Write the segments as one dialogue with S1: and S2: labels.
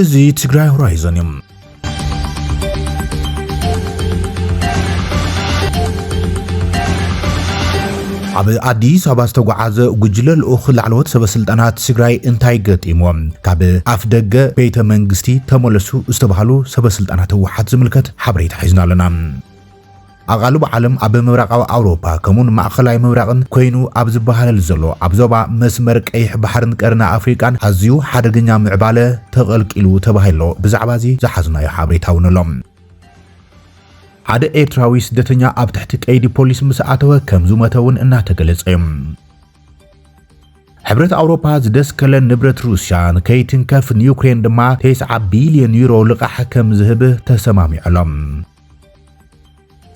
S1: እዚ ትግራይ ሆራይዘን እዮም። ኣብ አዲስ አበባ ዝተጓዓዘ ጉጅለ ልኡኽ ላዕለዎት ሰበስልጣናት ትግራይ እንታይ ገጢሞም ካብ ኣፍ ደገ ቤተ መንግስቲ ተመለሱ ዝተባሃሉ ሰበስልጣናት ህወሓት ዝምልከት ሓበሬታ ሒዝና ኣለና። ኣቃልቡ ዓለም ኣብ ምብራቃዊ ኣውሮፓ ከምኡን ማእኸላይ ምብራቅን ኮይኑ ኣብ ዝበሃለል ዘሎ ኣብ ዞባ መስመር ቀይሕ ባሕርን ቀርና ኣፍሪቃን ኣዝዩ ሓደገኛ ምዕባለ ተቐልቂሉ ተባሂሉ ብዛዕባ እዚ ዝሓዝናዮ ሓበሬታ እውን ኣሎም። ሓደ ኤርትራዊ ስደተኛ ኣብ ትሕቲ ቀይዲ ፖሊስ ምስ ኣተወ ከም ዝመተውን እናተገለጸ እዩ። ሕብረት ኣውሮፓ ዝደስከለ ንብረት ሩስያ ንከይትንከፍ ዩክሬን ድማ 9 ቢልዮን ዩሮ ልቃሕ ከም ዝህብ ተሰማሚዑሎም።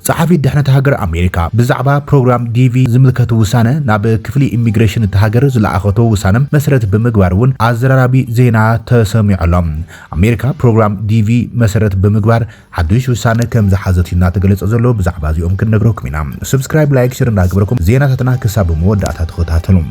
S1: صحفي دحنة هاجر أمريكا بزعبا بروجرام ديفي زملكة وسانة ناب كفلي إميجريشن تهاجر زلاخته وسانة مسرت بمقبارون عزرابي زينا تسمع لهم أمريكا بروجرام ديفي مسرت بمقبار حدوش وسانة كم زحزتنا تجلس أزلو بزعبا يوم كنا نبروك منا سبسكرايب لايك شير ناقبركم زينا تتنا كسب مودات تخطاتهم.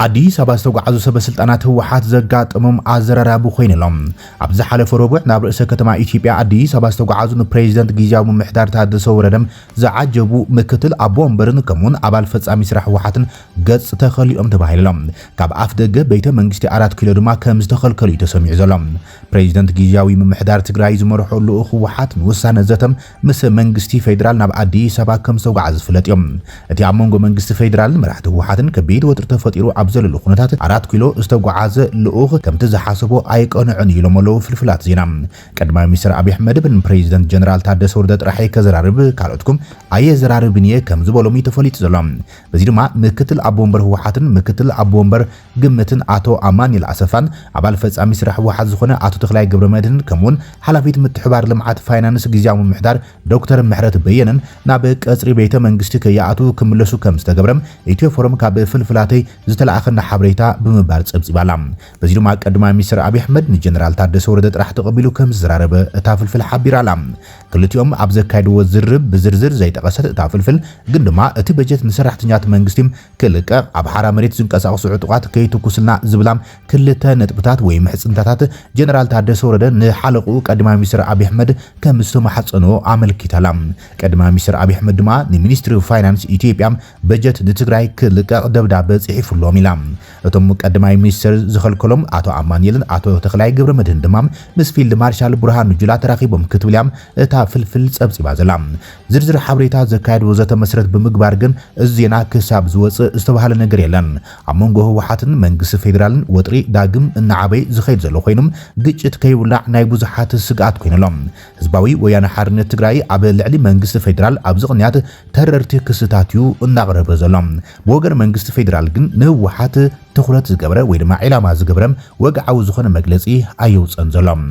S1: አዲስ አበባ ዝተጓዓዙ ሰበስልጣናት ህወሓት ዘጋጠሞም አዘራራቡ ኮይነሎም ኣብዚ ሓለፈ ረቡዕ ናብ ርእሰ ከተማ ኢትዮጵያ አዲስ አበባ ዝተጓዓዙ ፕሬዝዳንት ጊዜያዊ ምምሕዳር ታደሰ ወረደም ዘዓጀቡ ምክትል ኣቦ ወንበርን ከምኡን ኣባል ፈጻሚ ስራሕ ህወሓትን ገጽ ተኸሊኦም ተባሂሎም ካብ ኣፍ ደገ ቤተ መንግስቲ 4 ኪሎ ድማ ከም ዝተኸልከሉ ተሰሚዑ ዘሎም ፕሬዝዳንት ጊዜያዊ ምምሕዳር ትግራይ ዝመርሑ ልኡኽ ህወሓት ውሳነ ዘተም ምስ መንግስቲ ፌደራል ናብ አዲስ አበባ ከም ዝተጓዓዙ ዝፍለጥ እዮም እቲ ኣብ መንጎ መንግስቲ ፌደራል መራሕቲ ህወሓትን ከቢድ ወጥሪ ተፈጢሩ زللو خناتات 4 كيلو استوغعاز لؤخ كم تزحاسبو ايقنعن يلملو فلفلات زينا قدما مستر ابي احمد بن بريزيدنت جنرال تادس وردت راحي كزرارب كالوتكم اي زراربنيه كم زبولومي تفليت زلام بزي دما مكتل ابومبر هوحاتن مكتل ابومبر ግምትን አቶ አማኒል አሰፋን አባል ፈጻሚ ስራሕ ወሓት ዝኾነ አቶ ተክላይ ገብረመድህን ከምውን ሓላፊት ምትሕባር ልምዓት ፋይናንስ ጊዜያዊ ምምሕዳር ዶክተር ምሕረት በየነን ናብ ቀጽሪ ቤተ መንግስቲ ከያአቱ ክምለሱ ከም ዝተገብረም ኢትዮ ፎረም ካብ ፍልፍላተይ ዝተላኣኸና ሓበሬታ ብምባር ጸብጽባላ በዚ ድማ ቀድማ ሚኒስትር አብይ አሕመድ ንጀነራል ታደሰ ወረደ ጥራሕ ተቀቢሉ ከም ዝራረበ እታ ፍልፍል ሓቢራላ ክልቲኦም ኣብ ዘካይድዎ ዝርብ ብዝርዝር ዘይጠቀሰት እታ ፍልፍል ግን ድማ እቲ በጀት ንሰራሕተኛት መንግስቲም ክልቀቕ ኣብ ሓራ መሬት ዝንቀሳቐሱ ዕጡቃት كيتوكسنا زبلام كلتا نتبتات ومحصنتات جنرال تادس ورده نحلقو قدما مستر ابي احمد كمستو محصنو عمل كيتالام قدما مستر ابي احمد دما نمينستري اوف فاينانس ايثيوبيام بجت دتግራይ ክልቀ ደብዳቤ ጽሒፉሎም ኢላም እቶም ቀድማይ ሚኒስትር ዝኸልከሎም አቶ አማኒልን አቶ ተክላይ ገብረመድህን ድማ ምስ ፊልድ ማርሻል ብርሃኑ ጁላ ተራኺቦም ክትብልያም እታ ፍልፍል ጸብጽባ ዘላም ዝርዝር ሓበሬታ ዘካይድ ወዘተ መስረት ብምግባር ግን እዚና ክሳብ ዝወጽእ ዝተባሃለ ነገር የለን አመንጎ ህወሓትን መንግስት ፌደራልን ወጥሪ ዳግም እናዓበይ ዝኸይድ ዘሎ ኮይኖም ግጭት ከይውላዕ ናይ ብዙሓት ስጋት ኮይነሎም ህዝባዊ ወያነ ሓርነት ትግራይ ኣብ ልዕሊ መንግስት ፌደራል ኣብ ዝቕንያት ተረርቲ ክስታትዩ እናቕረበ ዘሎም ብወገን መንግስት ፌደራል ግን ንህወሓት ትኹረት ዝገብረ ወይ ድማ ዒላማ ዝገብረም ወግዓዊ ዝኾነ መግለጺ ኣየውፅን ዘሎም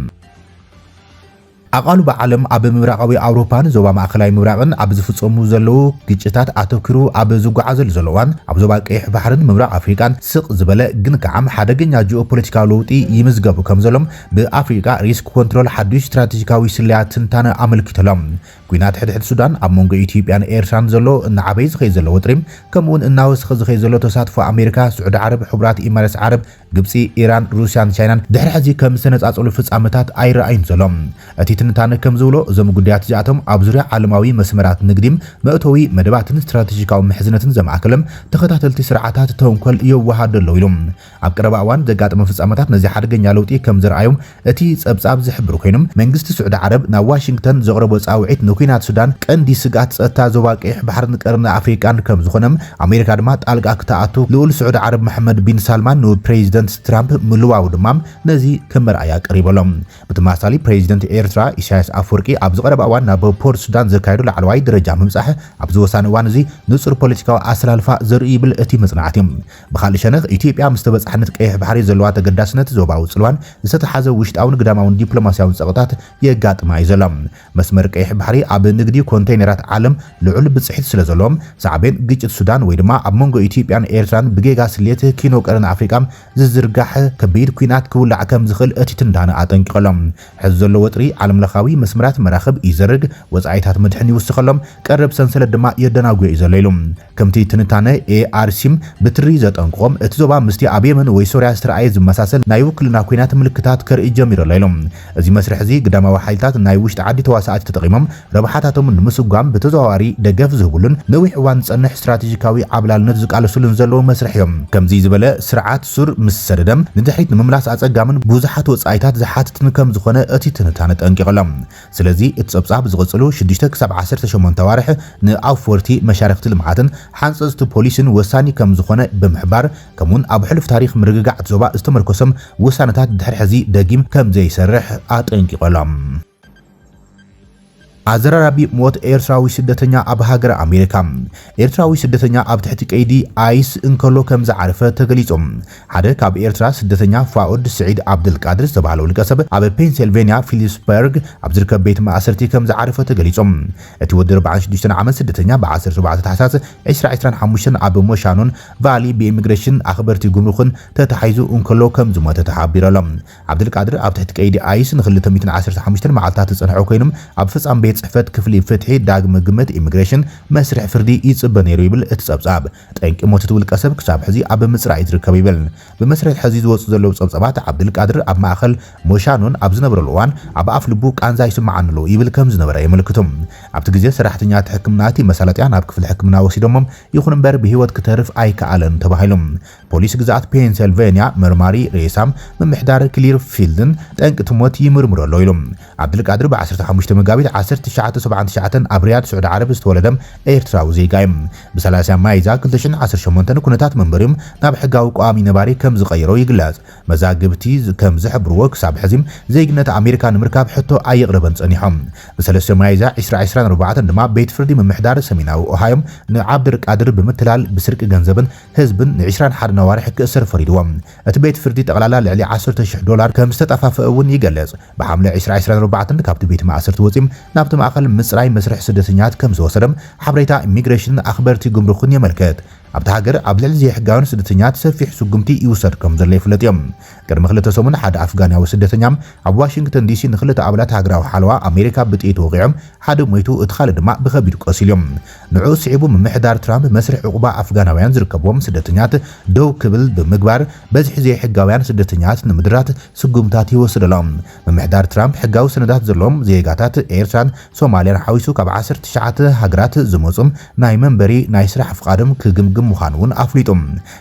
S1: أقالوا بعلم أب مبرقاوي أوروبان زوبا مأخلاي مبرقن أب زفصومو زلو جيتشتات أتوكرو أب زوجو عزل زلوان أب زوبا كيح بحرن مبرق أفريقان سق زبالة جنك عم حدقن يجو بوليتيكا لوتي يمزقبو كم زلوم بأفريقا ريسك كنترول حدو استراتيجيكاوي سليات تنتانا عمل كتلوم كوينات حد السودان أب مونغو إثيوبيان إيرشان زلو إن عبيز خي زلو وتريم كمون إناوس خز خي زلو تساتفو أمريكا سعود عرب حبرات إمارات عرب جبسي إيران روسيا تشاينا دحر حزي كم سنة أصولو فص عمتات أي رأيين زلوم تنتان كم زولو زم قديات جاتهم أبزرع عالماوي مسمرات نقديم مأتوي مدبات استراتيجية أو محزنة زم عكلم تخطات التسرعات تونكل يوهاد اللويلم أبكر باوان دقات مفز أمتات نزي حرقن يالوتي كم زرعيهم أتي أبزاب زحبرو كينم منجست سعود عرب نا واشنطن زغرب وصاوعيت نوكينات سودان كندي سقات أتا زواق بحر نقرنا أفريقان كم زخنم أمريكا دمات ألقى أكتاعتو لول سعود عرب محمد بن سلمان نو بريزيدنت ترامب ملواو دمام نزي كمر آيا قريب لهم بتماثالي بريزيدنت إيرترا ኢሳያስ አፈወርቂ ኣብ ዝቀረበ እዋን ናብ ፖርት ሱዳን ዘካይዱ ላዕለዋይ ደረጃ ምምጻሕ ኣብ ዝወሳነ እዋን እዚ ንጹር ፖለቲካዊ ኣሰላልፋ ዘርኢ ይብል እቲ መጽናዕቲ ብኻልእ ሸነኽ ኢትዮጵያ ምስ ተበጻሕነት ቀይሕ ባሕሪ ዘለዋ ተገዳስነት ዞባዊ ጽልዋን ዝተተሓዘ ውሽጣውን ግዳማውን ዲፕሎማስያውን ጸቕጣት የጋጥማ እዩ ዘሎ መስመር ቀይሕ ባሕሪ ኣብ ንግዲ ኮንቴይነራት ዓለም ልዑል ብጽሒት ስለ ዘለዎም ሳዕቤን ግጭት ሱዳን ወይ ድማ ኣብ መንጎ ኢትዮጵያን ኤርትራን ብጌጋ ስሌት ኪኖ ቀረን ኣፍሪቃ ዝዝርጋሕ ከቢድ ኩናት ክውላዕ ከም ዝኽእል እቲ ትንዳነ ኣጠንቂቖሎም ሕዚ ዘሎ ወጥሪ ዓለምለኻዊ መስመራት መራኸብ ይዘርግ ወጻኢታት መድሕን ይውስኸሎም ቀረብ ሰንሰለት ድማ የደናጉ እዩ ዘሎ ኢሉ ከምቲ ትንታነ ኤአርሲም ብትሪ ዘጠንቅቖም እቲ ዞባ ምስቲ ኣብ የመን ወይ ሶርያ ዝተረኣየ ዝመሳሰል ናይ ውክልና ኩናት ምልክታት ከርኢ ጀሚሩ ኣሎ ኢሎም እዚ መስርሕ እዚ ግዳማዊ ሓይልታት ናይ ውሽጢ ዓዲ ተዋሳኣት ተጠቒሞም ረብሓታቶም ንምስጓም ብተዘዋዋሪ ደገፍ ዝህቡሉን ነዊሕ እዋን ዝጸንሕ ስትራቴጂካዊ ዓብላልነት ዝቃለሱሉን ዘለዎ መስርሕ እዮም ከምዚ ዝበለ ስርዓት ሱር ምስ ሰደደም ንድሕሪት ንምምላስ ኣጸጋምን ብዙሓት ወጻኢታት ዝሓትትን ከም ዝኾነ እቲ ትንታነ ጠንቂቖሎም ስለዚ እቲ ጸብጻብ ዝቕጽሉ 6 ክሳብ 18 ዋርሕ ንኣፍወርቲ መሻርክቲ ልምዓትን ሓንፀፅቲ ፖሊስን ወሳኒ ከም ዝኾነ ብምሕባር ከምውን ኣብ ሕሉፍ ታሪክ ምርግጋዕ ዞባ ዝተመርኮሰም ውሳነታት ድሕሪ ሕዚ ደጊም ከም ዘይሰርሕ ኣጠንቂቖሎም አዘራራቢ ሞት ኤርትራዊ ስደተኛ ኣብ ሃገር ኣሜሪካ ኤርትራዊ ስደተኛ ኣብ ትሕቲ ቀይዲ አይስ እንከሎ ከም ዝዓረፈ ተገሊጾም ሓደ ካብ ኤርትራ ስደተኛ ፋኡድ ስዒድ አብዱልቃድር ዝተባሃለ ውልቀ ሰብ ኣብ ፔንሲልቬንያ ፊሊስበርግ ኣብ ዝርከብ ቤት ማእሰርቲ ከም ዝዓረፈ ተገሊጾም እቲ ወዲ 46 ዓመት ስደተኛ ብ14 ታሕሳስ 2025 ኣብ ሞሻኖን ቫሊ ብኢሚግሬሽን ኣኽበርቲ ጉምሩኽን ተታሒዙ እንከሎ ከም ዝሞተ ተሓቢሮሎም አብዱልቃድር ኣብ ትሕቲ ቀይዲ አይስ ን215 መዓልታት ዝጸንሐ ኮይኖም ኣብ ፍጻም ቤት ጽሕፈት ክፍሊ ፍትሒ ዳግመ ግምት ኢሚግሬሽን መስርሕ ፍርዲ ይጽበ ነይሩ ይብል እቲ ጸብጻብ ጠንቂ ሞት እቲ ውልቀ ሰብ ክሳብ ሕዚ ኣብ ምጽራይ ዝርከብ ይብል ብመስርሕ ሕዚ ዝወፁ ዘለዉ ጸብጻባት አብዱልቃድር ኣብ ማእኸል ሞሻኖን ኣብ ዝነበረሉ እዋን ኣብ ኣፍ ልቡ ቃንዛ ይስማዓንሉ ይብል ከም ዝነበረ የመልክቱም ኣብቲ ግዜ ሰራሕተኛታት ሕክምና እቲ መሳለጥያ ናብ ክፍሊ ሕክምና ወሲዶሞም ይኹን እምበር ብህይወት ክተርፍ ኣይከኣለን ተባሂሎም ፖሊስ ግዛኣት ፔንሲልቬንያ መርማሪ ሬሳም ምምሕዳር ክሊር ፊልድን ጠንቂ እቲ ሞት ይምርምሮ ኣሎ ኢሎም አብዱልቃድር ብ15 መጋቢት 1979 ኣብ ሪያድ ስዑድ ዓረብ ዝተወለደም ኤርትራዊ ዜጋ እዩ ብ30 ማይዛ 2018 ኩነታት መንበሪም ናብ ሕጋዊ ቋሚ ነባሪ ከም ዝቀይሮ ይግለጽ መዛግብቲ ከም ዝሕብርዎ ክሳብ ሕዚም ዜግነት ኣሜሪካ ንምርካብ ሕቶ ኣይቕረበን ጸኒሖም ብ3 ማይዛ 2024 ድማ ቤት ፍርዲ ምምሕዳር ሰሜናዊ ኦሃዮም ንዓብዱልቃድር ብምትላል ብስርቂ ገንዘብን ህዝብን ን21 ነዋርሕ ክእሰር ፈሪድዎም እቲ ቤት ፍርዲ ጠቕላላ ልዕሊ $10,000 ከም ዝተጠፋፈአ እውን ይገልጽ ብሓምለ 2024 ካብቲ ቤት ማእሰርቲ ወፂም ናብቲ ማእኸል ምጽራይ መስርሕ ስደተኛት ከም ዝወሰደም ሓበሬታ ኢሚግሬሽን ኣኽበርቲ ጉምሩኽን የመልከት ኣብቲ ሃገር ኣብ ልዕሊ ዘይሕጋውያን ስደተኛት ሰፊሕ ስጉምቲ ይውሰድ ከም ዘሎ ይፍለጥ እዮም ቅድሚ 2 ሰሙን ሓደ ኣፍጋናዊ ስደተኛም ኣብ ዋሽንግተን ዲሲ ንኽልተ ኣባላት ሃገራዊ ሓለዋ ኣሜሪካ ብጥይት ወቂዖም ሓደ ሞይቱ እቲ ካልእ ድማ ብከቢድ ቆሲሎም ንዑ ስዒቡ ምምሕዳር ትራምፕ መስርሕ ዕቁባ ኣፍጋናውያን ዝርከብዎም ስደተኛት ደው ክብል ብምግባር በዝሒ ዘይሕጋውያን ስደተኛት ንምድራት ስጉምታት ይወስደሎም ምምሕዳር ትራምፕ ሕጋዊ ሰነዳት ዘለዎም ዜጋታት ኤርትራን ሶማልያን ሓዊሱ ካብ 19 ሃገራት ዝመጹም ናይ መንበሪ ናይ ስራሕ ፍቃዶም ክግምግም ምዃኑ እውን ኣፍሊጦም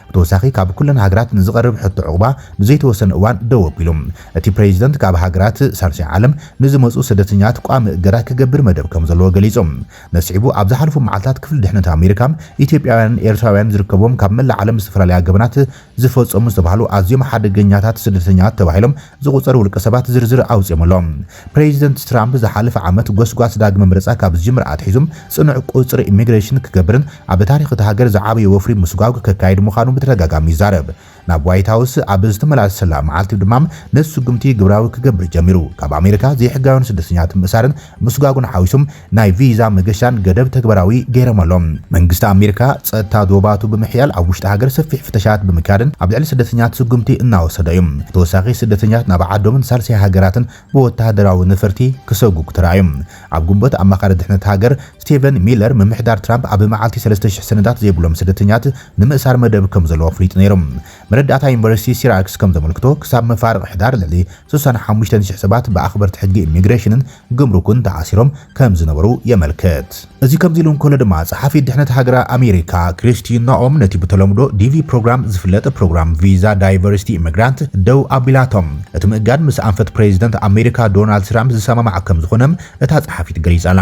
S1: ብተወሳኺ ካብ ኩለን ሃገራት ንዝቐርብ ሕቶ ዕቁባ ብዘይተወሰነ እዋን ደው ኣቢሎም እቲ ፕሬዚደንት ካብ ሃገራት ሳልሳይ ዓለም ንዝመፁ ስደተኛት ቋሚ እገዳ ክገብር መደብ ከም ዘለዎ ገሊጾም ነስዒቡ ኣብ ዝሓለፉ መዓልታት ክፍሊ ድሕነት ኣሜሪካ ኢትዮጵያውያን ኤርትራውያን ዝርከብዎም ካብ መላእ ዓለም ዝተፈላለዩ ገበናት ዝፈጸሙ ዝተባሃሉ ኣዝዮም ሓደገኛታት ስደተኛት ተባሂሎም ዝቑፀሩ ውልቀ ሰባት ዝርዝር ኣውፅኦምሎም ፕሬዚደንት ትራምፕ ዝሓለፈ ዓመት ጎስጓስ ዳግመ ምርጫ ካብ ዝጅምር ኣትሒዙም ጽኑዕ ቁፅሪ ኢሚግሬሽን ክገብርን ኣብ ታሪኽ እቲ ሃገር ዝዓበየ ወፍሪ ምስጓግ ከካይድ ምዃኑ ብተደጋጋሚ ይዛረብ ናብ ዋይት ሃውስ ኣብ ዝተመላሰላ መዓልቲ ድማ ነሱ ስጉምቲ ግብራዊ ክገብር ጀሚሩ ካብ ኣሜሪካ ዘይሕጋውያን ስደተኛት ምእሳርን ምስጓጉን ሓዊሱም ናይ ቪዛ መገሻን ገደብ ተግባራዊ ገይሮምሎም መንግስቲ ኣሜሪካ ጸጥታ ዶባቱ ብምሕያል ኣብ ውሽጢ ሃገር ሰፊሕ ፍተሻት ብምካድን ኣብ ልዕሊ ስደተኛት ስጉምቲ እናወሰደ እዩ ተወሳኺ ስደተኛት ናብ ዓዶምን ሳልሳይ ሃገራትን ብወታደራዊ ነፈርቲ ክሰጉጉ ተራእዮም ኣብ ጉንበት ኣማኻሪ ድሕነት ሃገር ስቲቨን ሚለር ምምሕዳር ትራምፕ ኣብ መዓልቲ 3000 ሰነዳት ዘይብሎም ስደተኛት ንምእሳር መደብ ከም ዘለዎ ፍሊጥ ነይሮም መረዳእታ ዩኒቨርሲቲ ሲራክስ ከም ዘመልክቶ ክሳብ መፋርቕ ሕዳር ልዕሊ 65,000 ሰባት ብኣኽበርቲ ሕጊ ኢሚግሬሽንን ግምሩክን ተኣሲሮም ከም ዝነበሩ የመልክት እዚ ከምዚ ኢሉ እንከሎ ድማ ጸሓፊ ድሕነት ሃገር ኣሜሪካ ክሪስቲን ኖኦም ነቲ ብተለምዶ ዲቪ ፕሮግራም ዝፍለጥ ፕሮግራም ቪዛ ዳይቨርሲቲ ኢሚግራንት ደው ኣቢላቶም እቲ ምእጋድ ምስ ኣንፈት ፕሬዚደንት ኣሜሪካ ዶናልድ ትራምፕ ዝሰማማዕ ከም ዝኾነም እታ ጸሓፊት ገሊጻላ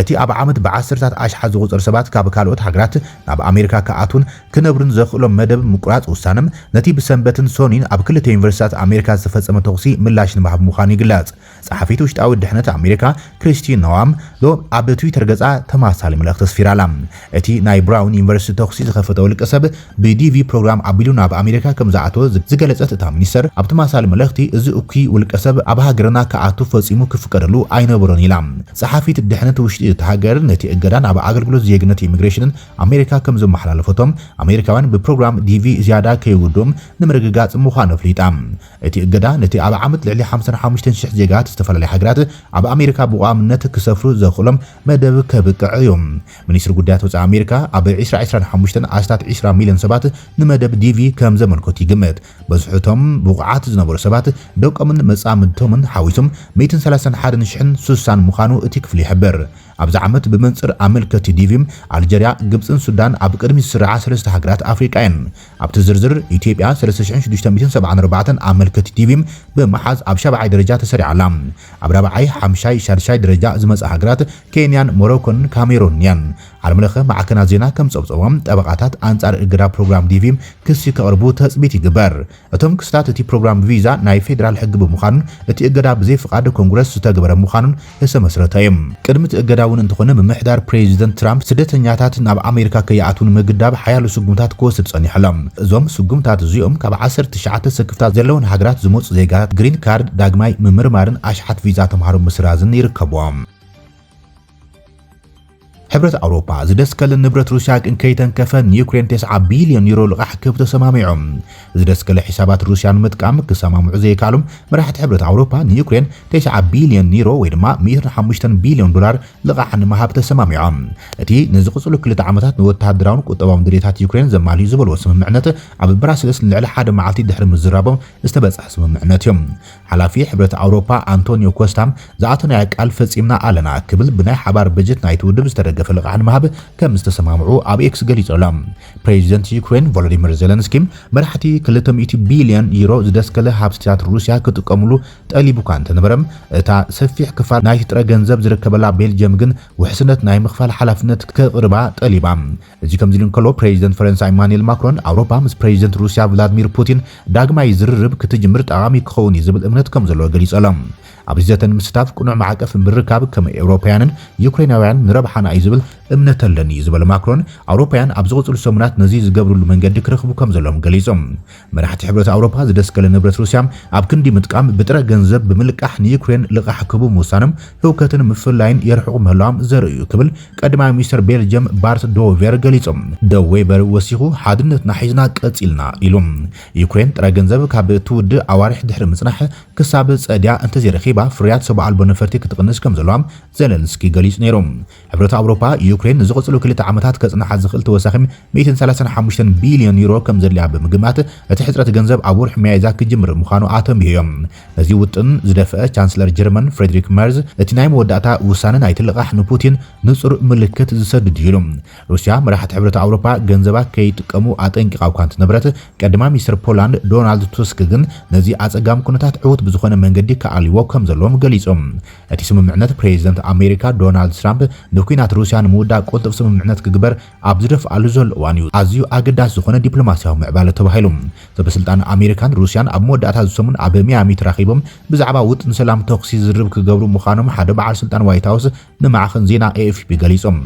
S1: እቲ ኣብ ዓመት ብዓሰርታት ኣሽሓት ዝቑፀሩ ሰባት ካብ ካልኦት ሃገራት ናብ ኣሜሪካ ከኣቱን ክነብሩን ዘኽእሎም መደብ ምቁራጽ ውሳነም ነቲ ብሰንበትን ሶኒን ኣብ ክልተ ዩኒቨርሲቲታት ኣሜሪካ ዝተፈጸመ ተኹሲ ምላሽ ንምሃብ ምዃኑ ይግለጽ። ጸሓፊት ውሽጣዊ ድሕነት ኣሜሪካ ክሪስቲን ኖዋም ኣብ ትዊተር ገጻ ተመሳሳሊ መልእኽቲ ተስፊራላ። እቲ ናይ ብራውን ዩኒቨርሲቲ ተኹሲ ዝኸፈተ ውልቀ ሰብ ብዲቪ ፕሮግራም ኣቢሉ ናብ ኣሜሪካ ከም ዝኣተወ ዝገለጸት እታ ሚኒስተር ኣብ ተመሳሳሊ መልእኽቲ እዚ እኩይ ውልቀ ሰብ ኣብ ሃገርና ክኣቱ ፈጺሙ ክፍቀደሉ ኣይነበሮን ኢላ። ጸሓፊት ድሕነት ውሽጢ እቲ ሃገር ነቲ እገዳ ናብ ኣገልግሎት ዜግነት ኢሚግሬሽንን ኣሜሪካ ከም ዘመሓላለፈቶም ኣሜሪካውያን ብፕሮግራም ዲቪ ዝያዳ ከይውድም ንምርግጋጽ ምዃኑ ኣፍሊጣ። እቲ እገዳ ነቲ ኣብ ዓመት ልዕሊ 55,000 ዜጋት ዝተፈላለዩ ሃገራት ኣብ ኣሜሪካ ብቋምነት ክሰፍሩ ዘኽእሎም መደብ ከብቅዕ እዩ። ሚኒስትሪ ጉዳያት ወጻኢ ኣሜሪካ ኣብ 2025 ኣስታት 20 ሚልዮን ሰባት ንመደብ ዲቪ ከም ዘመልከቱ ይግመት። በዝሕቶም ብቑዓት ዝነበሩ ሰባት ደቆምን መጻምድቶምን ሓዊሶም 131,060 ምዃኑ እቲ ክፍሊ ይሕብር። ኣብዚ ዓመት ብመንጽር ኣመልከቲ ዲቪም ኣልጀርያ፣ ግብፅን ሱዳን ኣብ ቅድሚ ዝስርዓ 3 ሃገራት ኣፍሪቃ እየን። ኣብቲ ዝርዝር ኢትዮጵያ 3674 ኣመልከቲ ዲቪም ብመሓዝ ኣብ 7ይ ደረጃ ተሰሪዓላ። ኣብ 4ይ፣ 5ይ፣ 6ይ ደረጃ ዝመጽኣ ሃገራት ኬንያን፣ ሞሮኮን ካሜሩን እየን። ዓለምለኸ ማዕከናት ዜና ከም ጸብጸቦም ጠበቃታት ኣንጻር እገዳ ፕሮግራም ዲቪም ክሲ ከቕርቡ ተጽቢት ይግበር። እቶም ክስታት እቲ ፕሮግራም ቪዛ ናይ ፌደራል ሕጊ ብምዃኑን እቲ እገዳ ብዘይ ፍቃድ ኮንግረስ ዝተገበረ ምዃኑን ዝተመስረተ እዩ። ቅድሚ እቲ እገዳ እውን እንተኾነ ብምሕዳር ፕሬዚደንት ትራምፕ ስደተኛታት ናብ ኣሜሪካ ከይኣትዉ ንምግዳብ ሓያሎ ስጉምታት ክወስድ ጸኒሖም። እዞም ስጉምታት እዚኦም ካብ 19 ሰክፍታት ዘለውን ሃገራት ዝመጹ ዜጋታት ግሪን ካርድ ዳግማይ ምምርማርን ኣሽሓት ቪዛ ተምሃሮ ምስራዝን ይርከብዎም። ሕብረት ኣውሮፓ ዝደስከለ ንብረት ሩስያ ክንከይተንከፈ ዩክሬን 9 ቢልዮን ዩሮ ልቓሕ ክህብ ተሰማሚዖም። ዝደስከለ ሒሳባት ሩስያ ንምጥቃም ክሰማምዑ ዘይካሎም መራሕቲ ሕብረት ኣውሮፓ ንዩክሬን 9 ቢልዮን ዩሮ ወይ ድማ 105 ቢልዮን ዶላር ልቓሕ ንምሃብ ተሰማሚዖም። እቲ ንዝቕጽሉ 2 ዓመታት ንወተሃደራውን ቁጠባውን ድሌታት ዩክሬን ዘማልዩ ዝበልዎ ስምምዕነት ኣብ ብራስልስ ልዕሊ 1 መዓልቲ ድሕሪ ምዝራቦም ዝተበጽሐ ስምምዕነት እዮም። ሓላፊ ሕብረት ኣውሮፓ አንቶኒዮ ኮስታም ዝኣተናዮ ቃል ፈጺምና ኣለና ክብል ብናይ ሓባር በጀት ናይቲ ውድብ ዝተደገፈ ልቓሕ ንምሃብ ከም ዝተሰማምዑ ኣብ ኤክስ ገሊጾሎም። ፕሬዚደንት ዩክሬን ቮሎዲሚር ዜለንስኪ መራሕቲ 200 ቢልዮን ዩሮ ዝደስከለ ሃብትታት ሩስያ ክጥቀምሉ ጠሊቡካ እንተነበረም እታ ሰፊሕ ክፋል ናይቲ ጥረ ገንዘብ ዝርከበላ ቤልጅየም ግን ውሕስነት ናይ ምኽፋል ሓላፍነት ከቕርባ ጠሊባ። እዚ ከምዚ ኢሉ እንከሎ ፕሬዚደንት ፈረንሳይ ኢማኑኤል ማክሮን ኣውሮፓ ምስ ፕሬዚደንት ሩስያ ቭላድሚር ፑቲን ዳግማይ ዝርርብ ክትጅምር ጠቓሚ ክኸውን ዝብል እምነት ከም ዘለዎ ገሊጾሎም። ኣብዚ ዘተን ምስታፍ ቁኑዕ ማዕቀፍ ምርካብ ከም ኤውሮፓውያንን ዩክሬናውያን ንረብሓና እዩ ዝብል እምነት ኣለኒ ዝበለ ማክሮን ኣውሮፓውያን ኣብ ዝቕጽሉ ሰሙናት ነዚ ዝገብርሉ መንገዲ ክረኽቡ ከም ዘለዎም ገሊጾም። መራሕቲ ሕብረት ኣውሮፓ ዝደስከለ ንብረት ሩስያ ኣብ ክንዲ ምጥቃም ብጥረ ገንዘብ ብምልቃሕ ንዩክሬን ልቓሕ ክህቡ ምውሳኖም ህውከትን ምፍላይን የርሕቑ ምህላዎም ዘርእዩ ክብል ቀዳማይ ሚኒስትር ቤልጅየም ባርት ዶቬር ገሊጾም። ዶቬር ወሲኹ ሓድነትና ሒዝና ቀጺልና ኢሉ ዩክሬን ጥረ ገንዘብ ካብ ትውድእ ኣዋርሕ ድሕሪ ምጽናሕ ክሳብ ጸድያ እንተዘይረኺባ ፍርያት ሰብኣዊ ኣልቦ ነፈርቲ ክትቅንስ ከም ዘለዎም ዜለንስኪ ገሊጹ ነይሮም። ሕብረት ኣውሮፓ ዩክሬን ንዝቕጽሉ 2 ዓመታት ከጽንሓ ዝኽእል ተወሳኺ 135 ቢልዮን ዩሮ ከም ዘድልያ ብምግማት እቲ ሕጽረት ገንዘብ ኣብ ወርሒ መያዝያ ክጅምር ምዃኑ ኣተንቢዮም። ነዚ ውጥን ዝደፍአ ቻንስለር ጀርመን ፍሬድሪክ መርዝ እቲ ናይ መወዳእታ ውሳነ ናይቲ ልቓሕ ንፑቲን ንጹር ምልክት ዝሰድድ እዩ ኢሉ። ሩስያ መራሕቲ ሕብረት ኣውሮፓ ገንዘባ ከይጥቀሙ ኣጠንቂቓ እኳ እንትነበረት ቀዳማይ ሚኒስትር ፖላንድ ዶናልድ ቱስክ ግን ነዚ ኣጸጋሚ ኩነታት ዕዉት ብዝኾነ መንገዲ ከኣልይዎ ከም ዘለዎም ገሊጾም። እቲ ስምምዕነት ፕሬዚደንት ኣሜሪካ ዶናልድ ትራምፕ ንኩናት ሩስያ ንምውዳእ ቁልጡፍ ስምምዕነት ክግበር ኣብ ዝደፍኣሉ ዘሎ እዋን እዩ ኣዝዩ ኣገዳሲ ዝኾነ ዲፕሎማስያዊ ምዕባለ ተባሂሉ። ሰበስልጣን ኣሜሪካን ሩስያን ኣብ መወዳእታ ዝሰሙን ኣብ ሚያሚ ተራኺቦም ብዛዕባ ውጥን ሰላም ተኹሲ ዝርብ ክገብሩ ምዃኖም ሓደ በዓል ስልጣን ዋይት ሃውስ ንማዕኸን ዜና ኤኤፍፒ ገሊጾም።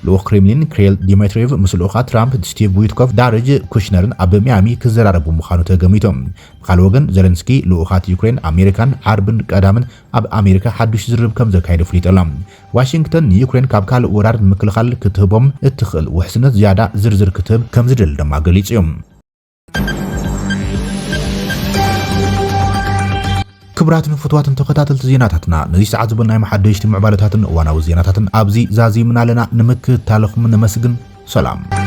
S1: ልኡኽ ክሬምሊን ክሬል ዲሜትሪቭ ምስ ልኡኻት ትራምፕ ስቲቭ ዊትኮፍ ዳርጅ ኩሽነርን ኣብ ሚያሚ ክዘራረቡ ምዃኑ ተገሚቶም። ብካልእ ወገን ዜለንስኪ ልኡኻት ዩክሬን ኣሜሪካን ዓርብን ቀዳምን ኣብ ኣሜሪካ ሓዱሽ ዝርብ ከም ዘካይዱ ፍሊጦሎም። ዋሽንግተን ንዩክሬን ካብ ካልእ ወራር ንምክልኻል ክትህቦም እትኽእል ውሕስነት ዝያዳ ዝርዝር ክትህብ ከም ዝደሊ ድማ ገሊጹ እዮም። ክቡራትን ፍትዋትን ተኸታተልቲ ዜናታትና ነዚ ሰዓት ዝበልናይ መሓደሽቲ ምዕባለታትን እዋናዊ ዜናታትን ኣብዚ ዛዚምና ኣለና ንምክትታለኹም ነመስግን ሰላም።